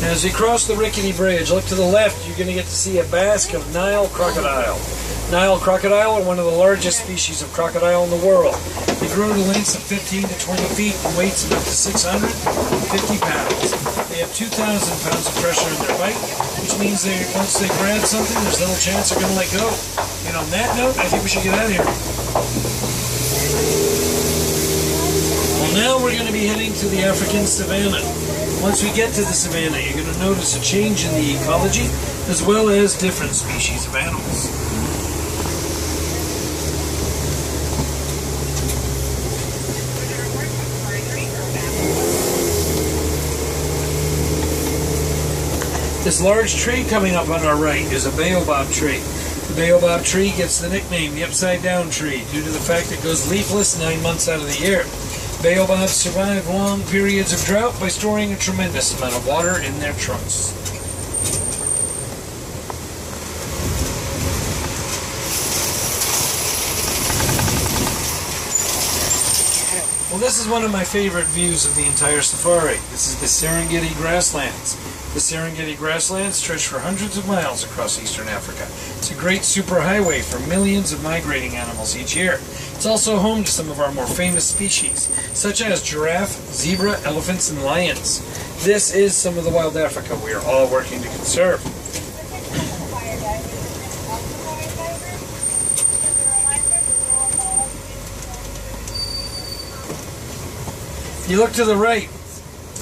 As we cross the rickety bridge, look to the left, you're going to get to see a basque of Nile crocodile. Nile crocodile are one of the largest species of crocodile in the world. They grow to lengths of 15 to 20 feet and weights of up to 650 pounds. They have 2,000 pounds of pressure in their bite, which means once they grab something, there's little chance they're going to let go. And on that note, I think we should get out of here. Well, now we're going to be heading to the African savanna. Once we get to the savanna, you're going to notice a change in the ecology as well as different species of animals. This large tree coming up on our right is a baobab tree. The baobab tree gets the nickname the upside down tree due to the fact it goes leafless 9 months out of the year. Baobabs survive long periods of drought by storing a tremendous amount of water in their trunks. Well, this is one of my favorite views of the entire safari. This is the Serengeti grasslands. The Serengeti grasslands stretch for hundreds of miles across eastern Africa. It's a great superhighway for millions of migrating animals each year. It's also home to some of our more famous species, such as giraffe, zebra, elephants, and lions. This is some of the wild Africa we are all working to conserve. You look to the right,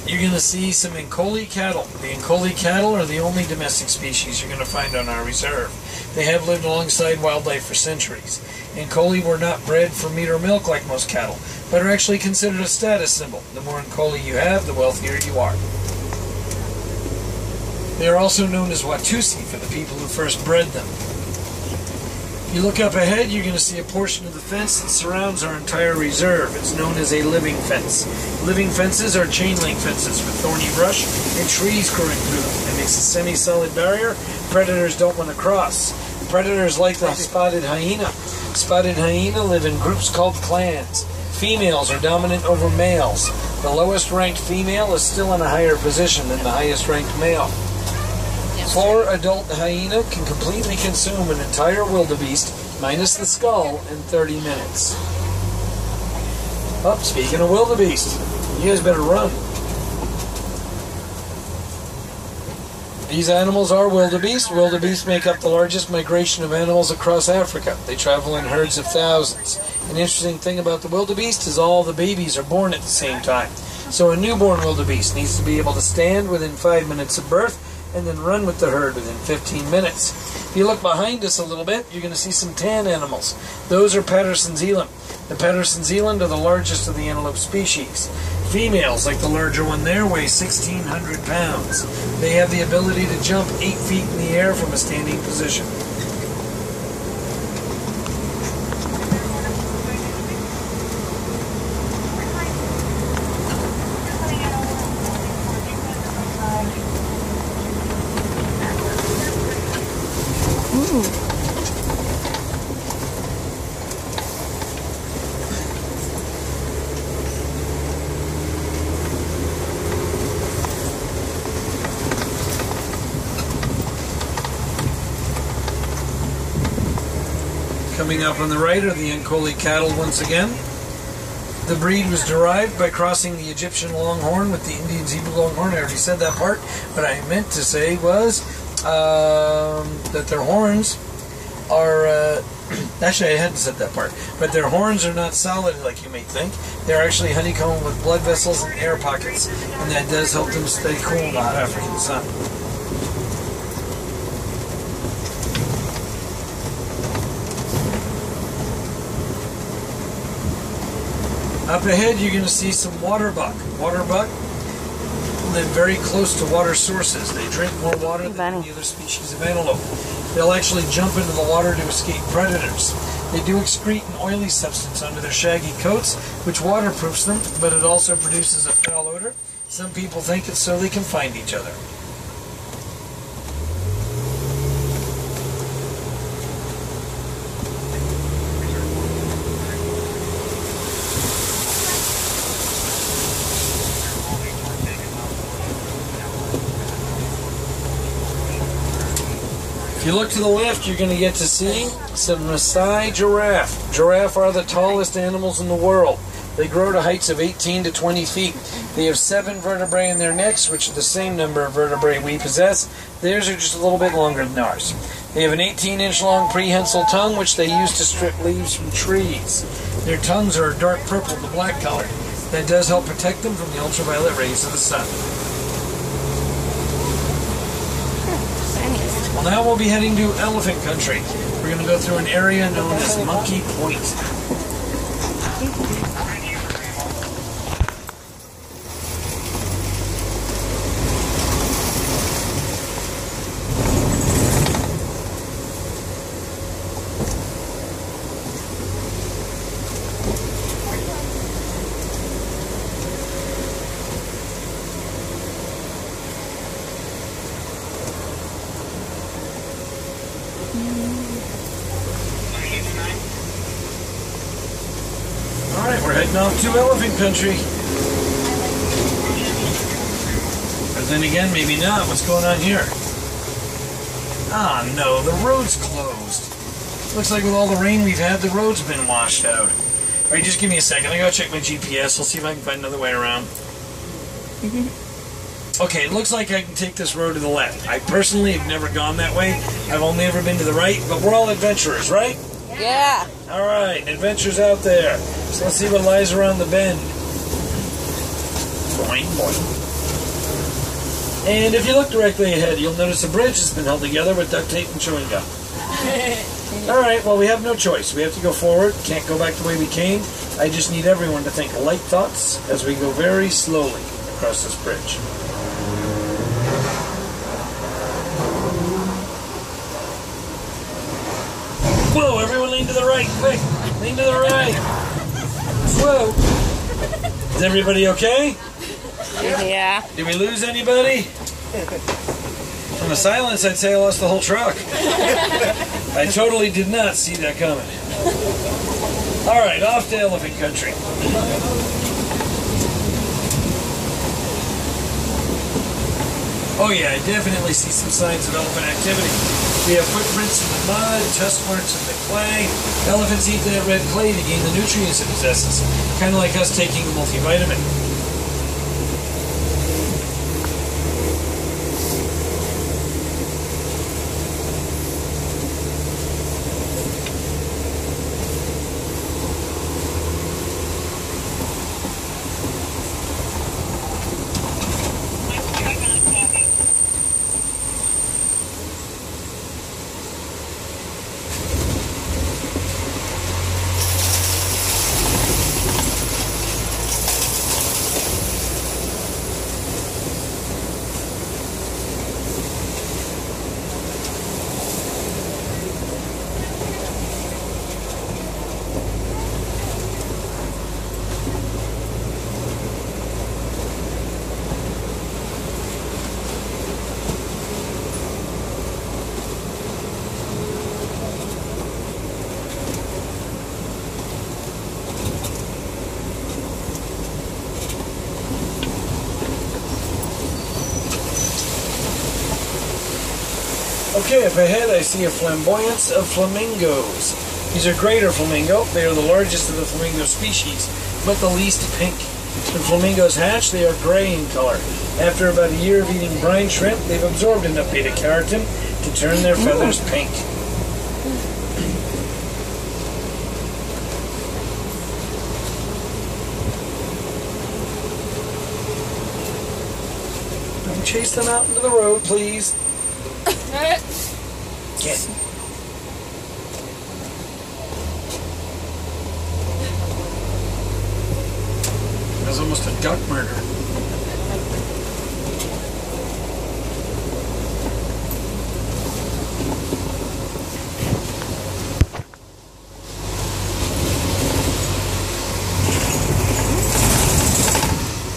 you're going to see some Nkoli cattle. The Nkoli cattle are the only domestic species you're going to find on our reserve. They have lived alongside wildlife for centuries. Nkoli were not bred for meat or milk like most cattle, but are actually considered a status symbol. The more Nkoli you have, the wealthier you are. They are also known as Watusi for the people who first bred them. You look up ahead, you're going to see a portion of the fence that surrounds our entire reserve. It's known as a living fence. Living fences are chain link fences with thorny brush and trees growing through them. It makes a semi-solid barrier predators don't want to cross. Predators like the spotted hyena. Spotted hyena live in groups called clans. Females are dominant over males. The lowest ranked female is still in a higher position than the highest ranked male. 4 adult hyena can completely consume an entire wildebeest, minus the skull, in 30 minutes. Oh, speaking of wildebeest, you guys better run. These animals are wildebeest. Wildebeest make up the largest migration of animals across Africa. They travel in herds of thousands. An interesting thing about the wildebeest is all the babies are born at the same time. So a newborn wildebeest needs to be able to stand within 5 minutes of birth and then run with the herd within 15 minutes. If you look behind us a little bit, you're going to see some tan animals. Those are Patterson's eland. The Patterson's eland are the largest of the antelope species. Females, like the larger one there, weigh 1,600 pounds. They have the ability to jump 8 feet in the air from a standing position. Coming up on the right are the Nkoli cattle once again. The breed was derived by crossing the Egyptian longhorn with the Indian zebra longhorn. I already said that part, but I meant to say was that their horns are... actually, I hadn't said that part. But their horns are not solid like you may think. They're actually honeycombed with blood vessels and air pockets, and that does help them stay cool in the hot African sun. Up ahead, you're going to see some waterbuck. Waterbuck live very close to water sources. They drink more water than any other species of antelope. They'll actually jump into the water to escape predators. They do excrete an oily substance under their shaggy coats, which waterproofs them, but it also produces a foul odor. Some people think it's so they can find each other. If you look to the left, you're going to get to see some Maasai giraffe. Giraffe are the tallest animals in the world. They grow to heights of 18 to 20 feet. They have 7 vertebrae in their necks, which are the same number of vertebrae we possess. Theirs are just a little bit longer than ours. They have an 18-inch long prehensile tongue, which they use to strip leaves from trees. Their tongues are a dark purple to black color. That does help protect them from the ultraviolet rays of the sun. Well, now we'll be heading to elephant country. We're going to go through an area known as Monkey Point. Alright, we're heading off to elephant country. But then again, maybe not. What's going on here? Ah, no, the road's closed. Looks like with all the rain we've had, the road's been washed out. Alright, just give me a second. I gotta check my GPS. I'll see if I can find another way around. Okay, it looks like I can take this road to the left. I personally have never gone that way. I've only ever been to the right, but we're all adventurers, right? Yeah. Alright, adventures out there. So let's see what lies around the bend. Boing, boing. And if you look directly ahead, you'll notice a bridge has been held together with duct tape and chewing gum. Alright, well, we have no choice. We have to go forward. Can't go back the way we came. I just need everyone to think light thoughts as we go very slowly across this bridge. Whoa, everyone lean to the right, quick. Lean to the right. Whoa. Is everybody okay? Yeah. Did we lose anybody? From the silence, I'd say I lost the whole truck. I totally did not see that coming. Alright, off to elephant country. Oh yeah, I definitely see some signs of elephant activity. We have footprints in the mud, tusk marks in the clay. Elephants eat that red clay to gain the nutrients it possesses. Kind of like us taking a multivitamin. Okay, up ahead I see a flamboyance of flamingos. These are greater flamingo. They are the largest of the flamingo species, but the least pink. When flamingos hatch, they are gray in color. After about a year of eating brine shrimp, they've absorbed enough beta-carotene to turn their feathers pink. Don't chase them out into the road, please. Get. That was almost a duck murder.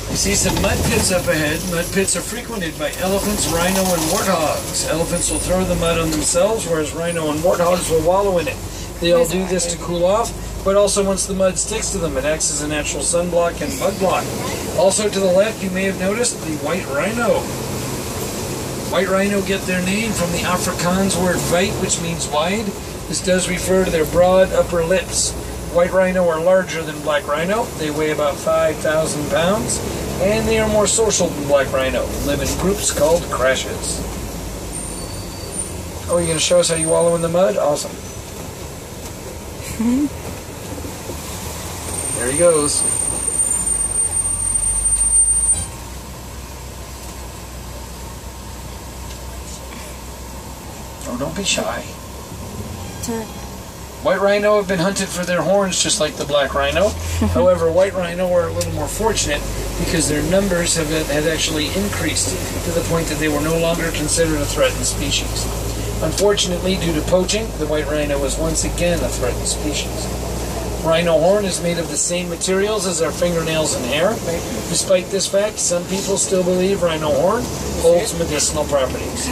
I see some mud pits up ahead. Mud pits are frequented by elephants, rhino, and warthogs. Elephants will throw the mud on themselves, whereas rhino and warthogs will wallow in it. They all do this to cool off, but also once the mud sticks to them, it acts as a natural sunblock and bug block. Also to the left, you may have noticed the white rhino. White rhino get their name from the Afrikaans word weit, which means wide. This does refer to their broad upper lips. White rhino are larger than black rhino. They weigh about 5,000 pounds, and they are more social than black rhino. Live in groups called crashes. Oh, you're going to show us how you wallow in the mud? Awesome. There he goes. Oh, don't be shy. White rhino have been hunted for their horns just like the black rhino. However, white rhino are a little more fortunate because their numbers had actually increased to the point that they were no longer considered a threatened species. Unfortunately, due to poaching, the white rhino was once again a threatened species. Rhino horn is made of the same materials as our fingernails and hair. Despite this fact, some people still believe rhino horn holds medicinal properties.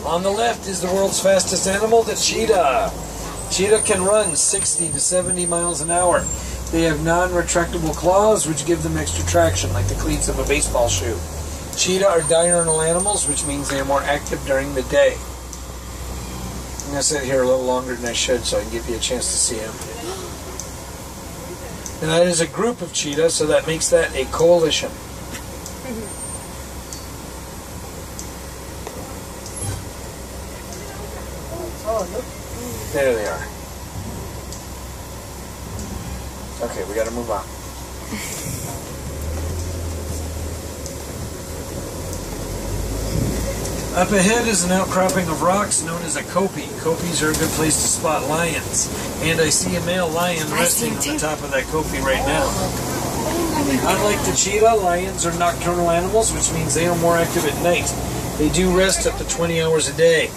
On the left is the world's fastest animal, the cheetah. Cheetah can run 60 to 70 miles an hour. They have non-retractable claws which give them extra traction, like the cleats of a baseball shoe. Cheetah are diurnal animals, which means they are more active during the day. I'm going to sit here a little longer than I should so I can give you a chance to see them. And that is a group of cheetahs, so that makes that a coalition. There they are. Okay, we got to move on. Up ahead is an outcropping of rocks known as a kopie. Kopies are a good place to spot lions. And I see a male lion resting on the top of that kopie right now. Unlike the cheetah, lions are nocturnal animals, which means they are more active at night. They do rest up to 20 hours a day.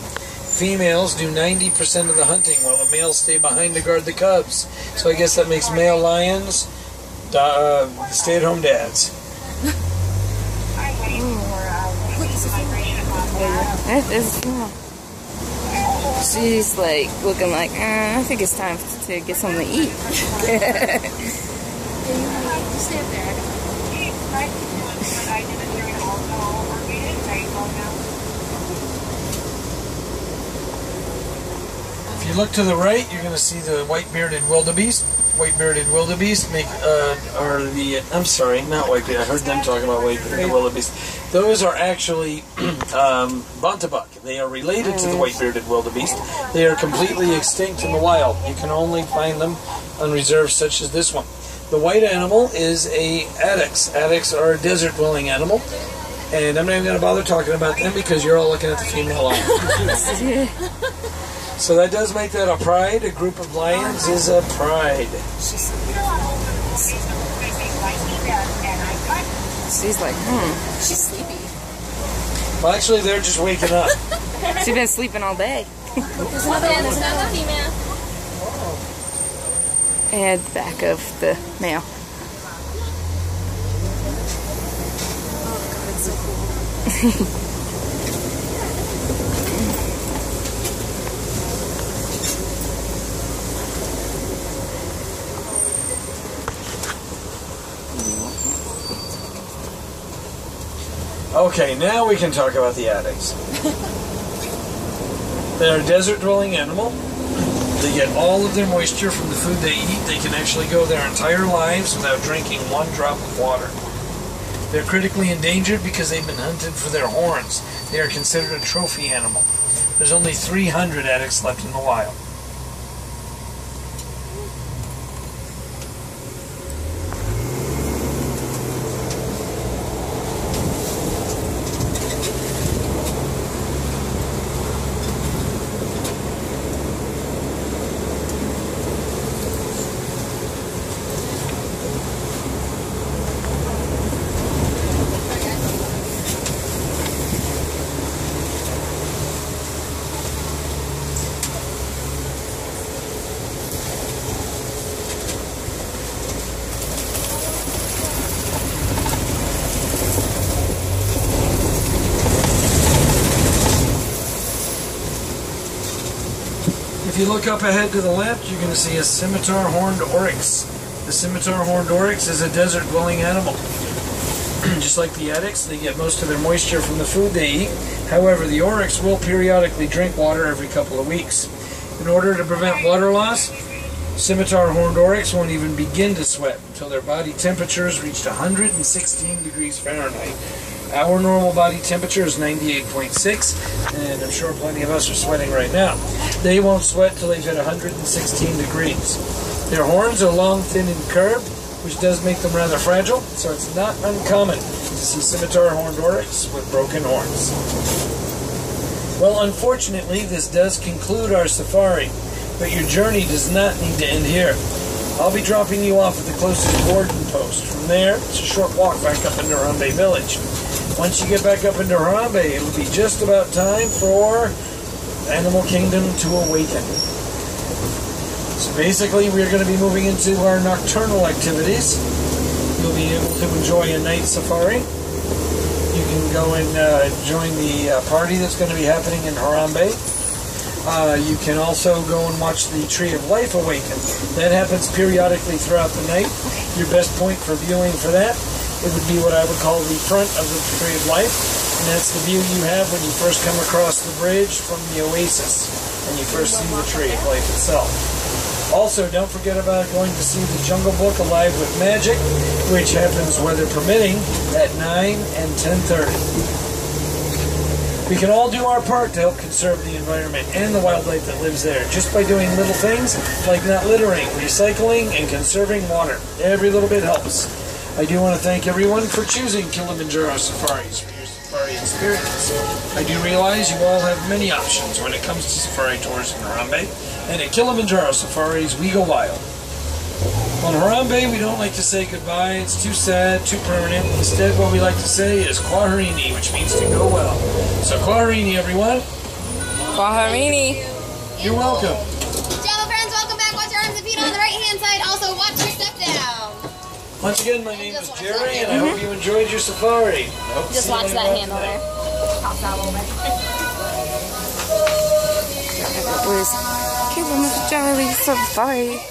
Females do 90% of the hunting, while the males stay behind to guard the cubs. So I guess that makes male lions stay-at-home dads. She's like looking like, I think it's time to get something to eat. If you look to the right, you're going to see the white-bearded wildebeest. White-bearded wildebeest I'm sorry, not white-bearded. I heard them talking about white-bearded wildebeest. Those are actually Bontebok. They are related to the white-bearded wildebeest. They are completely extinct in the wild. You can only find them on reserves such as this one. The white animal is a addax. Addax are a desert-dwelling animal. And I'm not even going to bother talking about them because you're all looking at the female lion. So that does make that a pride. A group of lions is a pride. She's like, She's sleepy. Well, actually, they're just waking up. She's been sleeping all day. There's another female. And the back of the male. Oh god, it's so cool. Okay, now we can talk about the addax. They're a desert-dwelling animal. They get all of their moisture from the food they eat. They can actually go their entire lives without drinking one drop of water. They're critically endangered because they've been hunted for their horns. They are considered a trophy animal. There's only 300 addax left in the wild. If you look up ahead to the left, you're going to see a scimitar horned oryx. The scimitar horned oryx is a desert-dwelling animal. Just like the addax, they get most of their moisture from the food they eat. However, the oryx will periodically drink water every couple of weeks. In order to prevent water loss, scimitar horned oryx won't even begin to sweat until their body temperature has reached 116 degrees Fahrenheit. Our normal body temperature is 98.6, and I'm sure plenty of us are sweating right now. They won't sweat till they've hit 116 degrees. Their horns are long, thin, and curved, which does make them rather fragile, so it's not uncommon to see scimitar horned oryx with broken horns. Well, unfortunately, this does conclude our safari, but your journey does not need to end here. I'll be dropping you off at the closest warden post. From there, it's a short walk back up into Harambe Village. Once you get back up into Harambe, it will be just about time for Animal Kingdom to awaken. So basically, we're going to be moving into our nocturnal activities. You'll be able to enjoy a night safari. You can go and join the party that's going to be happening in Harambe. You can also go and watch the Tree of Life awaken. That happens periodically throughout the night. Your best point for viewing for that, it would be what I would call the front of the Tree of Life, and that's the view you have when you first come across the bridge from the oasis, and you first see the Tree of Life itself. Also, don't forget about going to see the Jungle Book Alive with Magic, which happens, weather permitting, at 9 and 10:30. We can all do our part to help conserve the environment and the wildlife that lives there, just by doing little things like not littering, recycling, and conserving water. Every little bit helps. I do want to thank everyone for choosing Kilimanjaro Safaris for your safari experience. I do realize you all have many options when it comes to safari tours in Harambe, and at Kilimanjaro Safaris, we go wild. On Harambe, we don't like to say goodbye. It's too sad, too permanent. Instead, what we like to say is Kwaherini, which means to go well. So Kwaherini, everyone. Kwaherini. You're welcome. Java friends, welcome back. Watch your arms and feet on the right-hand side. Also, watch your step down. Once again, my name is Jerry, and I hope you enjoyed your safari. Just watch that handle there. Pop that a little bit. That was Kilimanjaro Safari.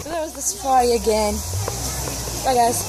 So that was the safari again. Bye guys.